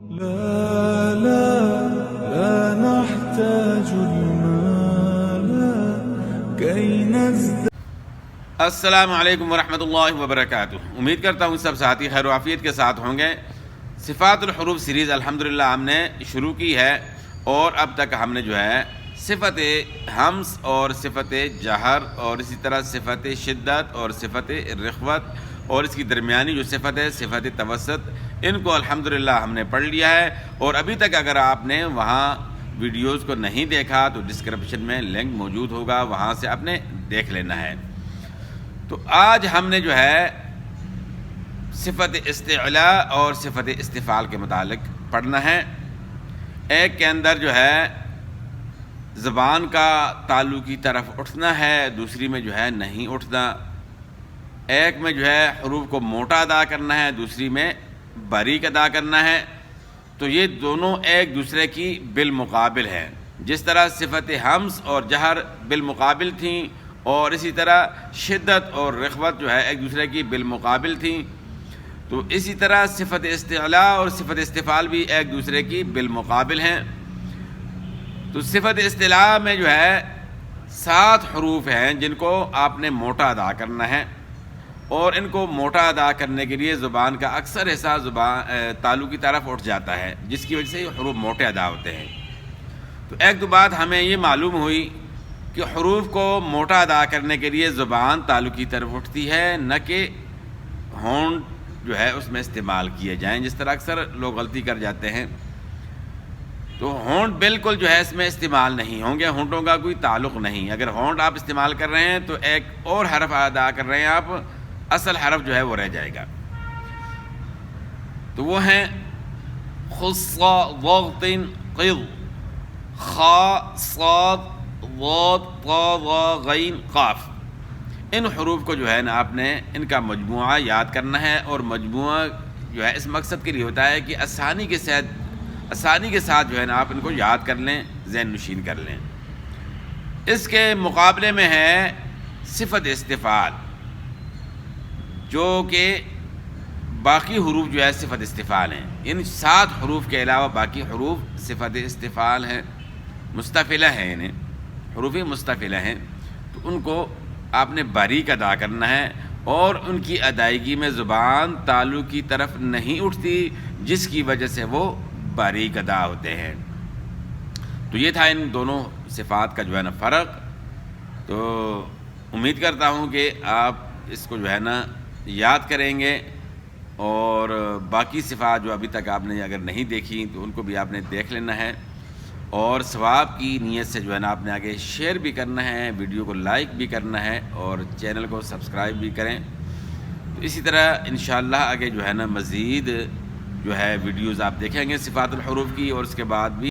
لا لا لا نحتاج المال كي نزداد. السلام علیکم ورحمۃ اللہ وبرکاتہ. امید کرتا ہوں سب ساتھی خیر و عافیت کے ساتھ ہوں گے. صفات الحروف سیریز الحمدللہ ہم نے شروع کی ہے اور اب تک ہم نے جو ہے صفت ہمس اور صفت جہر اور اسی طرح صفت شدت اور صفت رخوت اور اس کی درمیانی جو صفت ہے صفت توسط، ان کو الحمدللہ ہم نے پڑھ لیا ہے. اور ابھی تک اگر آپ نے وہاں ویڈیوز کو نہیں دیکھا تو ڈسکرپشن میں لنک موجود ہوگا، وہاں سے آپ نے دیکھ لینا ہے. تو آج ہم نے جو ہے صفت استعلاء اور صفت استفعال کے متعلق پڑھنا ہے. ایک کے اندر جو ہے زبان کا تالو کی طرف اٹھنا ہے، دوسری میں جو ہے نہیں اٹھنا. ایک میں جو ہے حروف کو موٹا ادا کرنا ہے، دوسری میں باریک ادا کرنا ہے. تو یہ دونوں ایک دوسرے کی بالمقابل ہیں. جس طرح صفت ہمس اور جہر بالمقابل تھیں اور اسی طرح شدت اور رخوت جو ہے ایک دوسرے کی بالمقابل تھیں، تو اسی طرح صفت استعلاء اور صفت استفعال بھی ایک دوسرے کی بالمقابل ہیں. تو صفت استعلاء میں جو ہے 7 حروف ہیں جن کو آپ نے موٹا ادا کرنا ہے، اور ان کو موٹا ادا کرنے کے لیے زبان کا اکثر حصہ تالو کی طرف اٹھ جاتا ہے، جس کی وجہ سے یہ حروف موٹے ادا ہوتے ہیں. تو ایک دو بات ہمیں یہ معلوم ہوئی کہ حروف کو موٹا ادا کرنے کے لیے زبان تالو کی طرف اٹھتی ہے، نہ کہ ہونٹ جو ہے اس میں استعمال کیے جائیں، جس طرح اکثر لوگ غلطی کر جاتے ہیں. تو ہونٹ بالکل جو ہے اس میں استعمال نہیں ہوں گے، ہونٹوں کا کوئی تعلق نہیں. اگر ہونٹ آپ استعمال کر رہے ہیں تو ایک اور حرف ادا کر رہے ہیں آپ، اصل حرف جو ہے وہ رہ جائے گا. تو وہ ہیں خص ضغط قض، خا صاد ضاد طا ظا غین قاف. ان حروف کو جو ہے نا آپ نے ان کا مجموعہ یاد کرنا ہے، اور مجموعہ جو ہے اس مقصد کے لیے ہوتا ہے کہ آسانی کے ساتھ جو ہے نا آپ ان کو یاد کر لیں، ذہن نشین کر لیں. اس کے مقابلے میں ہے صفت استفعال، جو کہ باقی حروف جو ہے صفت استفعال ہیں. ان 7 حروف کے علاوہ باقی حروف صفت استفعال ہیں، مستفعلہ ہیں، انہیں حروف مستفعلہ ہیں. تو ان کو آپ نے باریک ادا کرنا ہے، اور ان کی ادائیگی میں زبان تالو کی طرف نہیں اٹھتی، جس کی وجہ سے وہ باریک ادا ہوتے ہیں. تو یہ تھا ان دونوں صفات کا جو ہے نا فرق. تو امید کرتا ہوں کہ آپ اس کو جو ہے نا یاد کریں گے، اور باقی صفات جو ابھی تک آپ نے اگر نہیں دیکھی تو ان کو بھی آپ نے دیکھ لینا ہے، اور ثواب کی نیت سے جو ہے نا آپ نے آگے شیئر بھی کرنا ہے، ویڈیو کو لائک بھی کرنا ہے، اور چینل کو سبسکرائب بھی کریں. تو اسی طرح انشاءاللہ آگے جو ہے نا مزید جو ہے ویڈیوز آپ دیکھیں گے صفات الحروف کی، اور اس کے بعد بھی